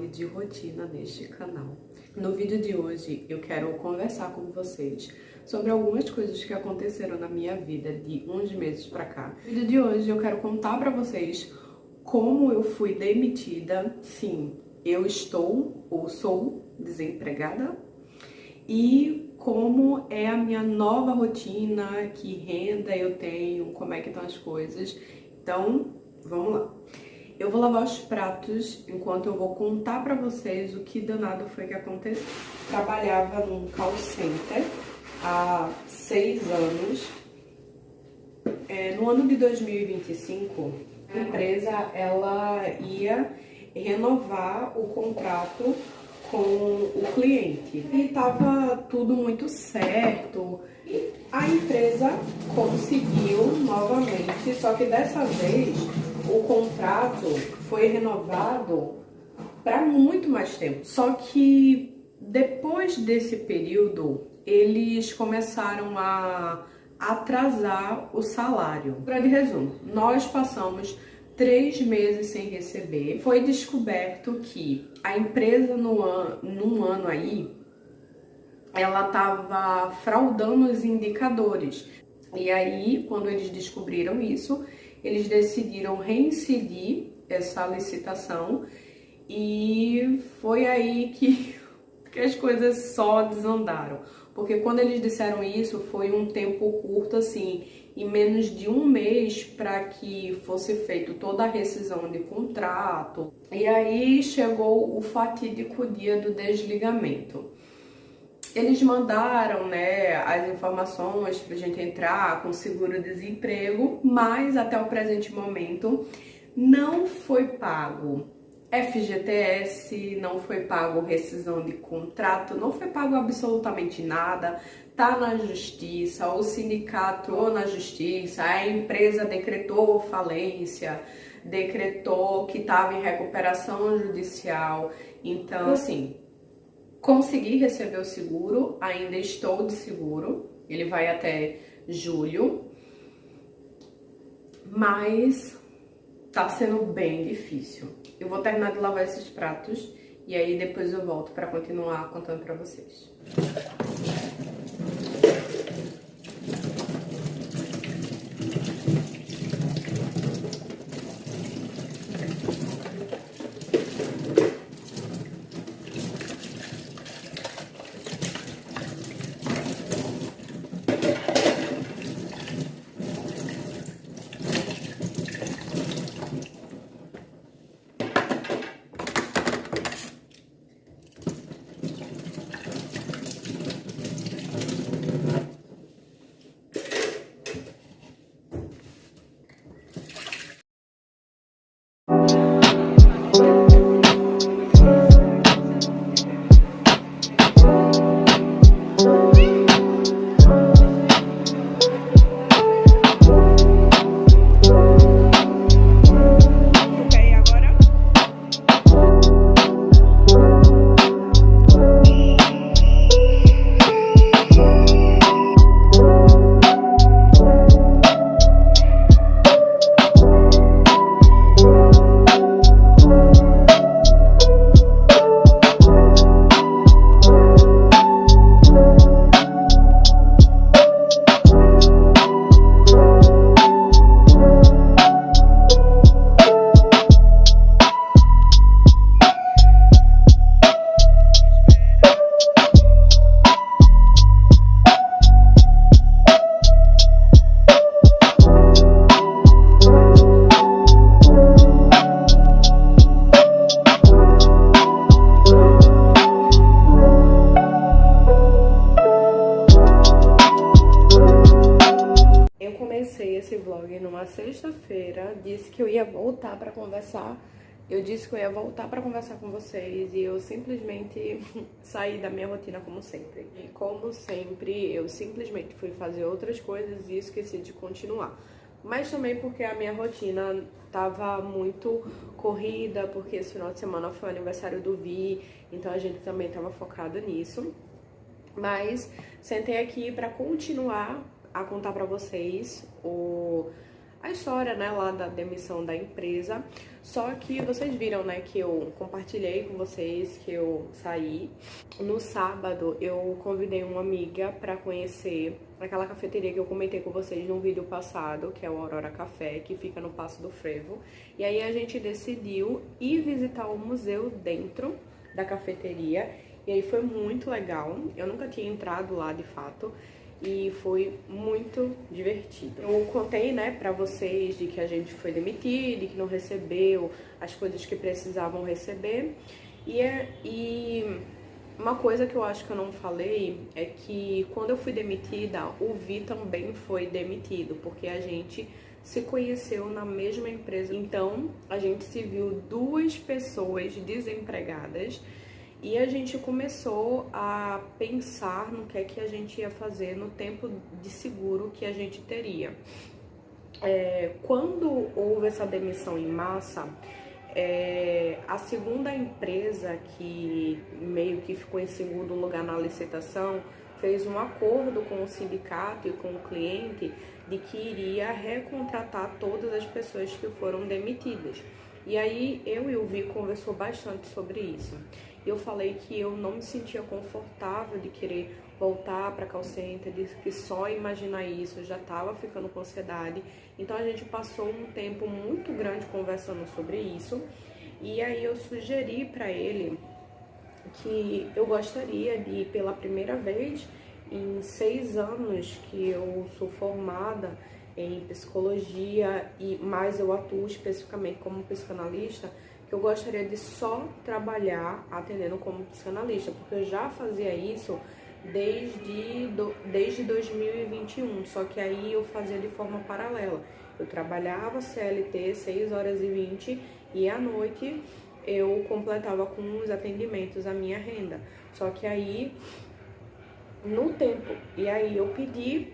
vlog de rotina neste canal. No vídeo de hoje eu quero conversar com vocês sobre algumas coisas que aconteceram na minha vida de uns meses pra cá. No vídeo de hoje eu quero contar pra vocês como eu fui demitida. Sim, eu estou ou sou desempregada, e como é a minha nova rotina, que renda eu tenho, como é que estão as coisas. Então, vamos lá. Eu vou lavar os pratos enquanto eu vou contar pra vocês o que danado foi que aconteceu. Trabalhava num call center há 6 anos. No ano de 2025, a empresa ela ia renovar o contrato com o cliente. E estava tudo muito certo. E a empresa conseguiu novamente, só que dessa vez o contrato foi renovado para muito mais tempo. Só que depois desse período, eles começaram a atrasar o salário. Grande resumo, nós passamos 3 meses sem receber. Foi descoberto que a empresa num ano aí, ela estava fraudando os indicadores. E aí, quando eles descobriram isso, eles decidiram reincidir essa licitação, e foi aí que as coisas só desandaram. Porque quando eles disseram isso, foi um tempo curto, assim, em menos de um mês, para que fosse feito toda a rescisão de contrato. E aí chegou o fatídico dia do desligamento. Eles mandaram, né, as informações pra gente entrar com seguro-desemprego, mas até o presente momento não foi pago FGTS, não foi pago rescisão de contrato, não foi pago absolutamente nada. Tá na justiça, o sindicato ou na justiça, a empresa decretou falência, decretou que estava em recuperação judicial. Então, assim, consegui receber o seguro, ainda estou de seguro, ele vai até julho, mas tá sendo bem difícil. Eu vou terminar de lavar esses pratos e aí depois eu volto para continuar contando para vocês. Esse vlog numa sexta-feira, disse que eu ia voltar pra conversar. Eu disse que eu ia voltar pra conversar com vocês e eu simplesmente saí da minha rotina como sempre. E como sempre, eu simplesmente fui fazer outras coisas e esqueci de continuar. Mas também porque a minha rotina tava muito corrida, porque esse final de semana foi o aniversário do Vi, então a gente também tava focado nisso. Mas sentei aqui pra continuar a contar pra vocês a história, né, lá da demissão da empresa. Só que vocês viram, né, que eu compartilhei com vocês que eu saí. No sábado, eu convidei uma amiga para conhecer aquela cafeteria que eu comentei com vocês no vídeo passado, que é o Aurora Café, que fica no Passo do Frevo. E aí a gente decidiu ir visitar o museu dentro da cafeteria. E aí foi muito legal. Eu nunca tinha entrado lá, de fato. E foi muito divertido. Eu contei, né, pra vocês de que a gente foi demitido, de que não recebeu as coisas que precisavam receber. E uma coisa que eu acho que eu não falei é que quando eu fui demitida, o Vi também foi demitido, porque a gente se conheceu na mesma empresa. Então, a gente se viu duas pessoas desempregadas. E a gente começou a pensar no que é que a gente ia fazer no tempo de seguro que a gente teria. Quando houve essa demissão em massa, a segunda empresa que meio que ficou em segundo lugar na licitação fez um acordo com o sindicato e com o cliente de que iria recontratar todas as pessoas que foram demitidas. E aí eu e o Vi conversou bastante sobre isso. Eu falei que eu não me sentia confortável de querer voltar para call center, de que só imaginar isso eu já estava ficando com ansiedade. Então a gente passou um tempo muito grande conversando sobre isso. E aí eu sugeri para ele que eu gostaria de, pela primeira vez em 6 anos que eu sou formada em psicologia, mas eu atuo especificamente como psicanalista, que eu gostaria de só trabalhar atendendo como psicanalista, porque eu já fazia isso desde 2021, só que aí eu fazia de forma paralela. Eu trabalhava CLT 6h20 e à noite eu completava com os atendimentos a minha renda. Só que aí, no tempo, e aí eu pedi,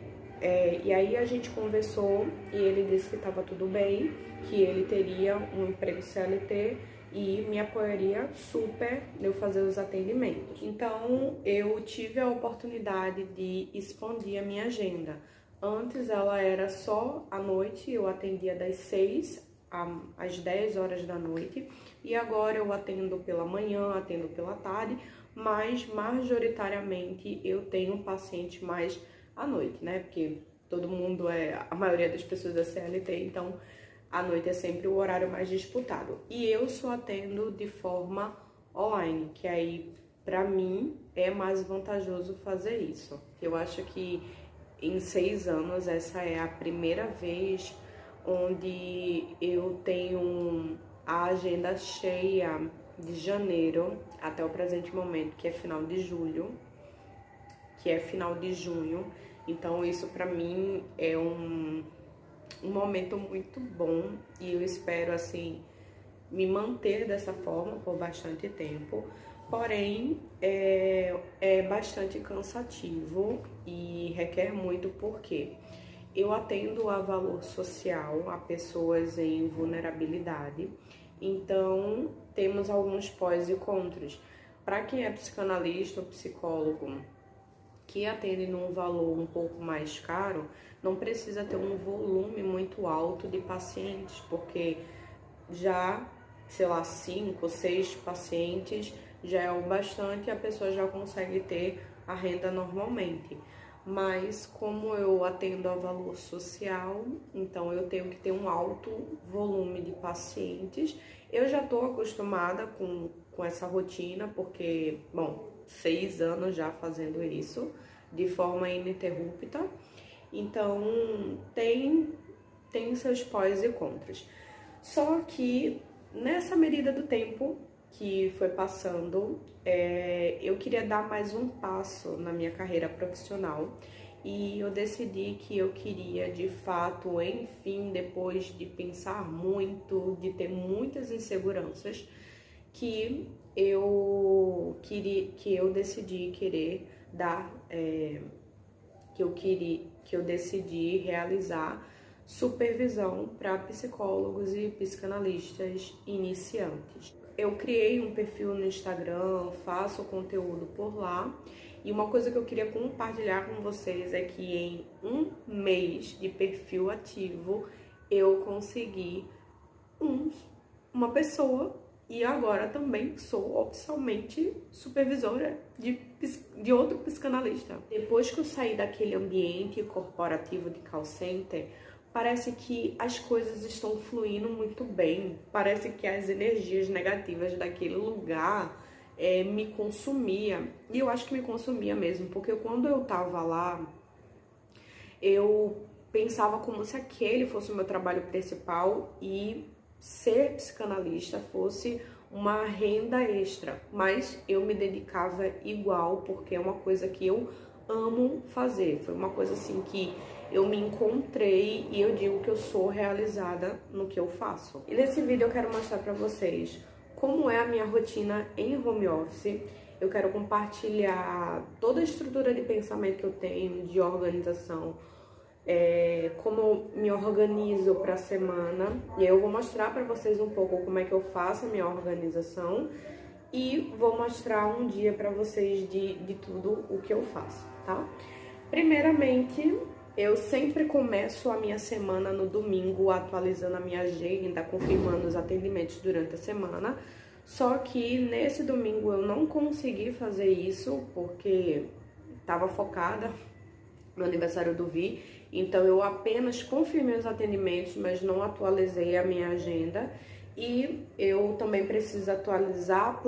e aí a gente conversou e ele disse que estava tudo bem, que ele teria um emprego CLT e me apoiaria super eu fazer os atendimentos. Então eu tive a oportunidade de expandir a minha agenda. Antes ela era só à noite, eu atendia das 6 às 10 horas da noite, e agora eu atendo pela manhã, atendo pela tarde, mas majoritariamente eu tenho um paciente mais à noite, né? Porque todo mundo a maioria das pessoas é CLT, então à noite é sempre o horário mais disputado. E eu só atendo de forma online, que aí pra mim é mais vantajoso fazer isso. Eu acho que em 6 anos essa é a primeira vez onde eu tenho a agenda cheia de janeiro até o presente momento, que é final de julho, que é final de junho. Então isso pra mim é um momento muito bom e eu espero assim me manter dessa forma por bastante tempo. Porém, é bastante cansativo e requer muito, porque eu atendo a valor social, a pessoas em vulnerabilidade. Então, temos alguns pós e contras. Para quem é psicanalista ou psicólogo que atende num valor um pouco mais caro, não precisa ter um volume muito alto de pacientes, porque já, sei lá, 5, 6 pacientes já é o bastante e a pessoa já consegue ter a renda normalmente. Mas como eu atendo a valor social, então eu tenho que ter um alto volume de pacientes. Eu já estou acostumada com essa rotina, porque, bom, 6 anos já fazendo isso de forma ininterrupta. Então tem seus pós e contras. Só que nessa medida do tempo que foi passando, eu queria dar mais um passo na minha carreira profissional e eu decidi que eu queria, de fato, enfim, depois de pensar muito, de ter muitas inseguranças, que eu decidi querer dar, que eu decidi realizar supervisão para psicólogos e psicanalistas iniciantes. Eu criei um perfil no Instagram, faço conteúdo por lá, e uma coisa que eu queria compartilhar com vocês é que em um mês de perfil ativo eu consegui uma pessoa e agora também sou oficialmente supervisora de outro psicanalista. Depois que eu saí daquele ambiente corporativo de call center, parece que as coisas estão fluindo muito bem. Parece que as energias negativas daquele lugar me consumia. E eu acho que me consumia mesmo, porque quando eu tava lá, eu pensava como se aquele fosse o meu trabalho principal e ser psicanalista fosse uma renda extra, mas eu me dedicava igual porque é uma coisa que eu amo fazer. Foi uma coisa assim que eu me encontrei e eu digo que eu sou realizada no que eu faço. E nesse vídeo eu quero mostrar pra vocês como é a minha rotina em home office. Eu quero compartilhar toda a estrutura de pensamento que eu tenho, de organização, como eu me organizo para a semana. E aí eu vou mostrar para vocês um pouco como é que eu faço a minha organização e vou mostrar um dia para vocês de tudo o que eu faço, tá? Primeiramente, eu sempre começo a minha semana no domingo atualizando a minha agenda, confirmando os atendimentos durante a semana. Só que nesse domingo eu não consegui fazer isso porque estava focada no aniversário do Vi, então eu apenas confirmei os atendimentos, mas não atualizei a minha agenda. E eu também preciso atualizar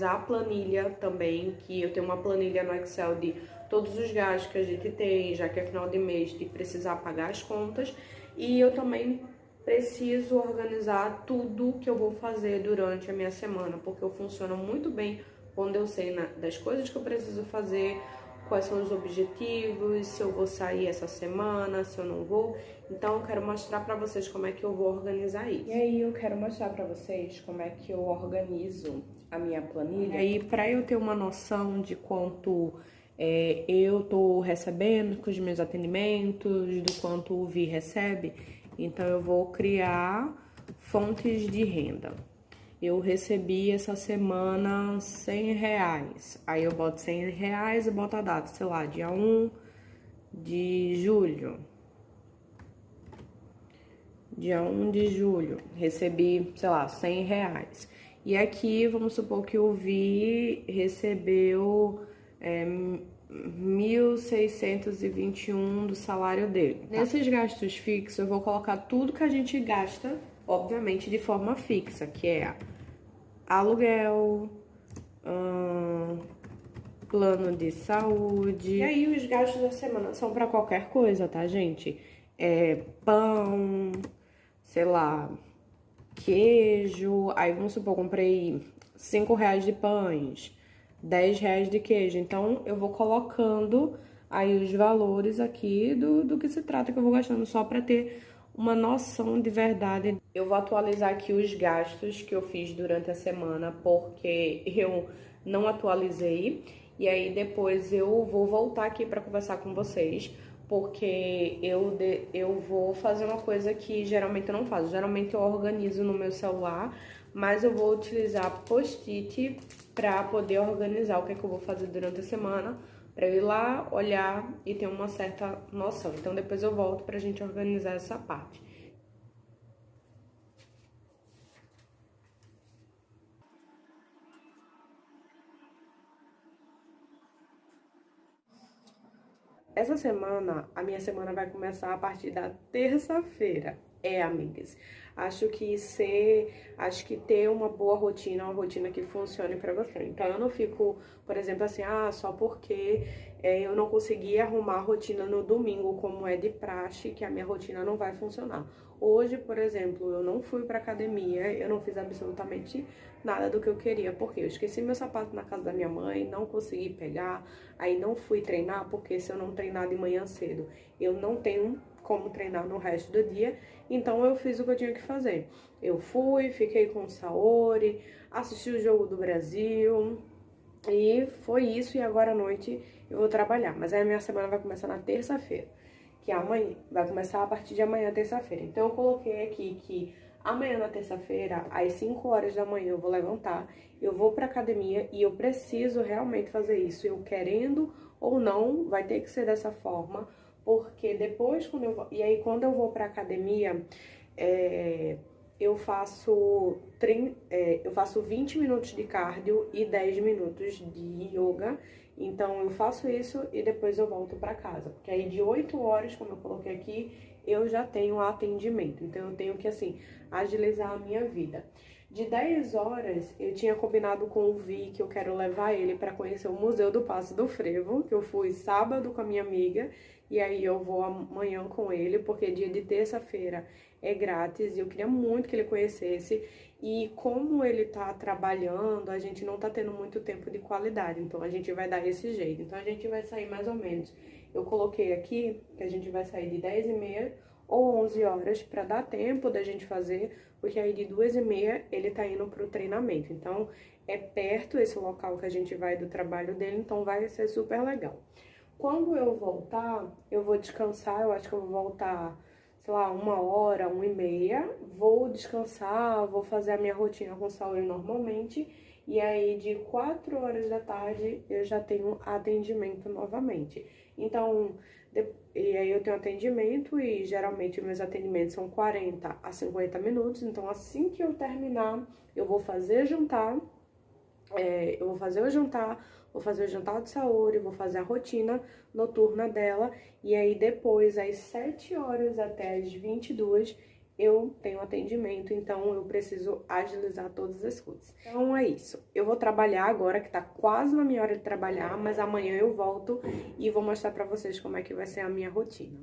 a planilha também, que eu tenho uma planilha no Excel de todos os gastos que a gente tem, já que é final de mês, de precisar pagar as contas. E eu também preciso organizar tudo que eu vou fazer durante a minha semana, porque eu funciono muito bem quando eu sei das coisas que eu preciso fazer, quais são os objetivos, se eu vou sair essa semana, se eu não vou. Então eu quero mostrar pra vocês como é que eu vou organizar isso. E aí eu quero mostrar pra vocês como é que eu organizo a minha planilha. E aí, pra eu ter uma noção de quanto eu tô recebendo com os meus atendimentos, do quanto o Vi recebe, então eu vou criar fontes de renda. Eu recebi essa semana R$100. Aí eu boto R$100 e boto a data, sei lá, dia 1 de julho. Dia 1 de julho, recebi, sei lá, R$100. E aqui, vamos supor que o Vi recebeu 1.621 do salário dele. Tá? Nesses gastos fixos, eu vou colocar tudo que a gente gasta, obviamente, de forma fixa, que é aluguel, plano de saúde. E aí os gastos da semana são pra qualquer coisa, tá, gente? Pão, sei lá, queijo. Aí vamos supor, comprei R$5 de pães, R$10 de queijo. Então eu vou colocando aí os valores aqui do que se trata, que eu vou gastando, só pra ter uma noção de verdade. Eu vou atualizar aqui os gastos que eu fiz durante a semana, porque eu não atualizei. E aí depois eu vou voltar aqui para conversar com vocês, porque eu vou fazer uma coisa que geralmente eu não faço. Geralmente eu organizo no meu celular, mas eu vou utilizar post-it para poder organizar o que é que eu vou fazer durante a semana, para eu ir lá, olhar e ter uma certa noção. Então depois eu volto pra gente organizar essa parte. Essa semana, a minha semana vai começar a partir da terça-feira. Amigas, acho que ter uma boa rotina, uma rotina que funcione pra você. Então eu não fico, por exemplo, assim, só porque eu não consegui arrumar a rotina no domingo, como é de praxe, que a minha rotina não vai funcionar. Hoje, por exemplo, eu não fui pra academia, eu não fiz absolutamente nada do que eu queria, porque eu esqueci meu sapato na casa da minha mãe, não consegui pegar, aí não fui treinar, porque se eu não treinar de manhã cedo, eu não tenho como treinar no resto do dia, então eu fiz o que eu tinha que fazer. Eu fui, fiquei com o Saori, assisti o jogo do Brasil, e foi isso, e agora à noite eu vou trabalhar. Mas aí a minha semana vai começar na terça-feira, que é amanhã, vai começar a partir de amanhã, terça-feira. Então eu coloquei aqui que amanhã na terça-feira, às 5 horas da manhã, eu vou levantar, eu vou pra academia e eu preciso realmente fazer isso. Eu querendo ou não, vai ter que ser dessa forma, porque depois, quando eu vou pra academia, eu faço 20 minutos de cardio e 10 minutos de yoga. Então eu faço isso e depois eu volto para casa, porque aí de 8 horas, como eu coloquei aqui, eu já tenho atendimento. Então eu tenho que, assim, agilizar a minha vida. De 10 horas, eu tinha combinado com o Vi que eu quero levar ele para conhecer o Museu do Passo do Frevo, que eu fui sábado com a minha amiga, e aí eu vou amanhã com ele, porque dia de terça-feira é grátis, e eu queria muito que ele conhecesse. E como ele tá trabalhando, a gente não tá tendo muito tempo de qualidade, então a gente vai dar esse jeito. Então a gente vai sair mais ou menos. Eu coloquei aqui que a gente vai sair de 10h30 ou 11 horas para dar tempo da gente fazer, porque aí de 2h30 ele tá indo pro treinamento. Então é perto esse local que a gente vai do trabalho dele, então vai ser super legal. Quando eu voltar, eu vou descansar, eu acho que eu vou voltar, sei lá, 1 hora, 1h30, vou descansar, vou fazer a minha rotina com saúde normalmente, e aí de 4 horas da tarde eu já tenho atendimento novamente. Então, e aí eu tenho atendimento e geralmente meus atendimentos são 40 a 50 minutos, então assim que eu terminar, eu vou fazer jantar, vou fazer o jantar de saúde, vou fazer a rotina noturna dela, e aí depois, às 7 horas até às 22, eu tenho atendimento, então eu preciso agilizar todas as coisas. Então é isso. Eu vou trabalhar agora, que tá quase na minha hora de trabalhar, mas amanhã eu volto e vou mostrar pra vocês como é que vai ser a minha rotina.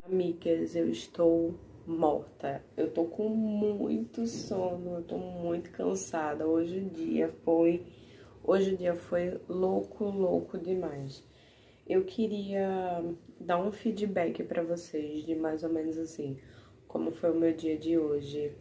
Amigas, eu estou morta. Eu tô com muito sono, eu tô muito cansada. Hoje o dia foi louco demais. Eu queria dar um feedback pra vocês de mais ou menos assim, como foi o meu dia de hoje.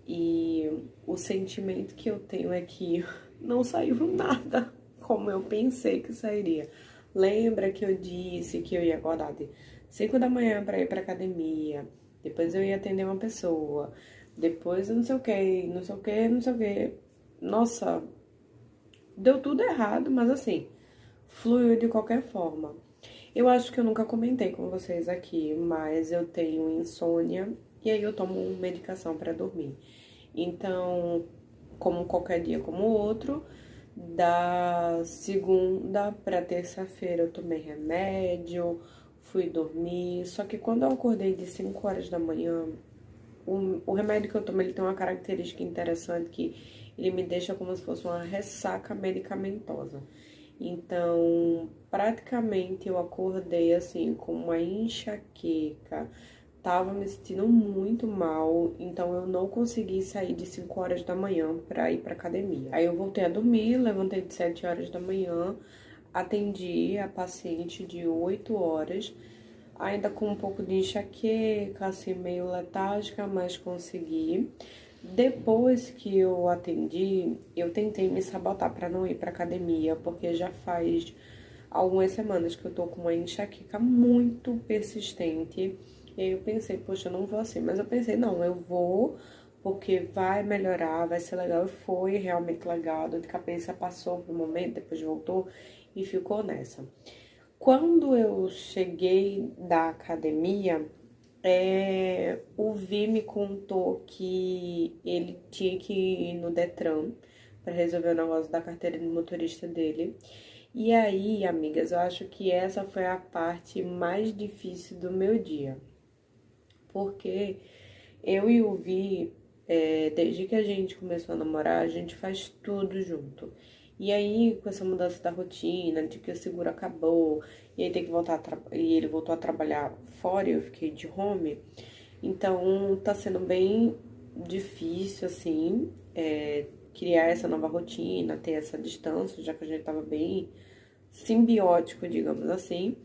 E o sentimento que eu tenho é que não saiu nada como eu pensei que sairia. Lembra que eu disse que eu ia acordar de 5 da manhã pra ir pra academia, depois eu ia atender uma pessoa, depois não sei o que, não sei o que, não sei o que. Nossa, deu tudo errado, mas assim, fluiu de qualquer forma. Eu acho que eu nunca comentei com vocês aqui, mas eu tenho insônia e aí eu tomo medicação pra dormir. Então, como qualquer dia como o outro, da segunda pra terça-feira eu tomei remédio, fui dormir. Só que quando eu acordei de 5 horas da manhã, o remédio que eu tomo, ele tem uma característica interessante que ele me deixa como se fosse uma ressaca medicamentosa. Então, praticamente eu acordei assim com uma enxaqueca, tava me sentindo muito mal, então eu não consegui sair de 5 horas da manhã pra ir pra academia. Aí eu voltei a dormir, levantei de 7 horas da manhã, atendi a paciente de 8 horas, ainda com um pouco de enxaqueca, assim, meio letárgica, mas consegui. Depois que eu atendi, eu tentei me sabotar pra não ir pra academia, porque já faz algumas semanas que eu tô com uma enxaqueca muito persistente. E aí eu pensei, poxa, eu não vou assim. Mas eu pensei, não, eu vou, porque vai melhorar, vai ser legal. E foi realmente legal. A dor de cabeça passou por um momento, depois voltou e ficou nessa. Quando eu cheguei da academia, O Vi me contou que ele tinha que ir no Detran para resolver o negócio da carteira de motorista dele. E aí, amigas, eu acho que essa foi a parte mais difícil do meu dia. Porque eu e o Vi, desde que a gente começou a namorar, a gente faz tudo junto. E aí, com essa mudança da rotina, de que o seguro acabou, e aí tem que voltar e ele voltou a trabalhar fora e eu fiquei de home, então tá sendo bem difícil, assim, criar essa nova rotina, ter essa distância, já que a gente tava bem simbiótico, digamos assim.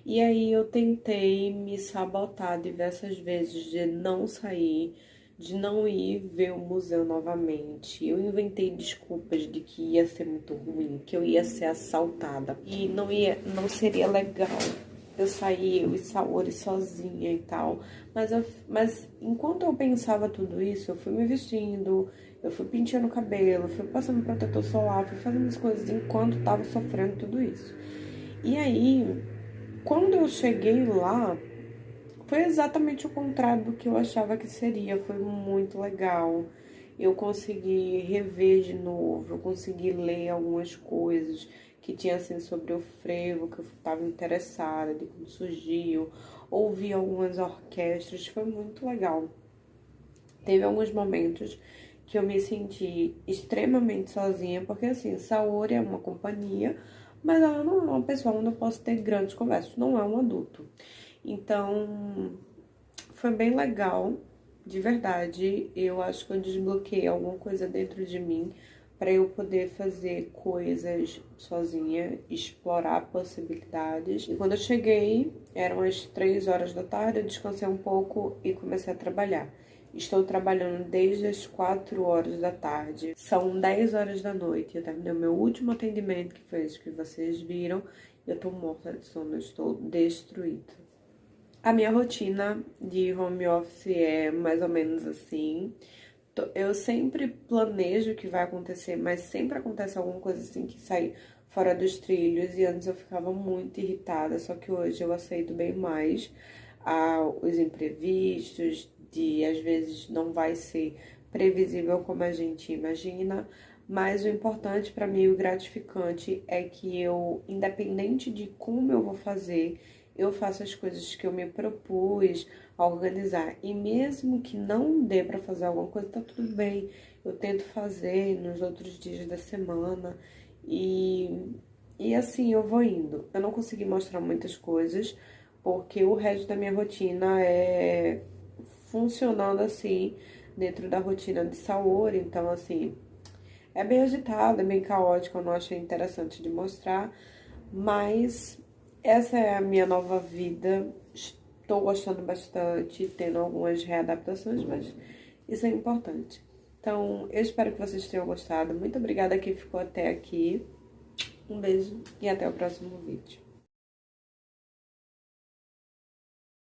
E aí eu tentei me sabotar diversas vezes de não sair, de não ir ver o museu novamente. Eu inventei desculpas de que ia ser muito ruim, que eu ia ser assaltada e não seria legal eu sair, eu e Saori sozinha e tal. Mas enquanto eu pensava tudo isso, eu fui me vestindo, eu fui penteando o cabelo, fui passando protetor solar, fui fazendo as coisas enquanto tava sofrendo tudo isso. E aí, quando eu cheguei lá, foi exatamente o contrário do que eu achava que seria. Foi muito legal. Eu consegui rever de novo, eu consegui ler algumas coisas que tinha assim sobre o frevo, que eu estava interessada, de como surgiu, ouvi algumas orquestras, foi muito legal. Teve alguns momentos que eu me senti extremamente sozinha, porque assim, Saori é uma companhia, mas ela não é uma pessoa onde eu posso ter grandes conversas, não é um adulto. Então, foi bem legal, de verdade. Eu acho que eu desbloqueei alguma coisa dentro de mim para eu poder fazer coisas sozinha, explorar possibilidades. E quando eu cheguei, eram as 3 horas da tarde, eu descansei um pouco e comecei a trabalhar. Estou trabalhando desde as 4 horas da tarde. São 10 horas da noite. Eu terminei o meu último atendimento, que foi esse que vocês viram. Eu tô morta de sono, eu estou destruída. A minha rotina de home office é mais ou menos assim. Eu sempre planejo o que vai acontecer, mas sempre acontece alguma coisa assim que sai fora dos trilhos. E antes eu ficava muito irritada, só que hoje eu aceito bem mais os imprevistos, de às vezes não vai ser previsível como a gente imagina. Mas o importante para mim, o gratificante, é que eu, independente de como eu vou fazer, eu faço as coisas que eu me propus a organizar. E mesmo que não dê para fazer alguma coisa, tá tudo bem. Eu tento fazer nos outros dias da semana e assim eu vou indo. Eu não consegui mostrar muitas coisas, porque o resto da minha rotina é funcionando assim, dentro da rotina de Saori. Então, assim, é bem agitado, é bem caótico, eu não achei interessante de mostrar, mas essa é a minha nova vida. Estou gostando bastante, tendo algumas readaptações, mas isso é importante. Então, eu espero que vocês tenham gostado. Muito obrigada que ficou até aqui. Um beijo e até o próximo vídeo.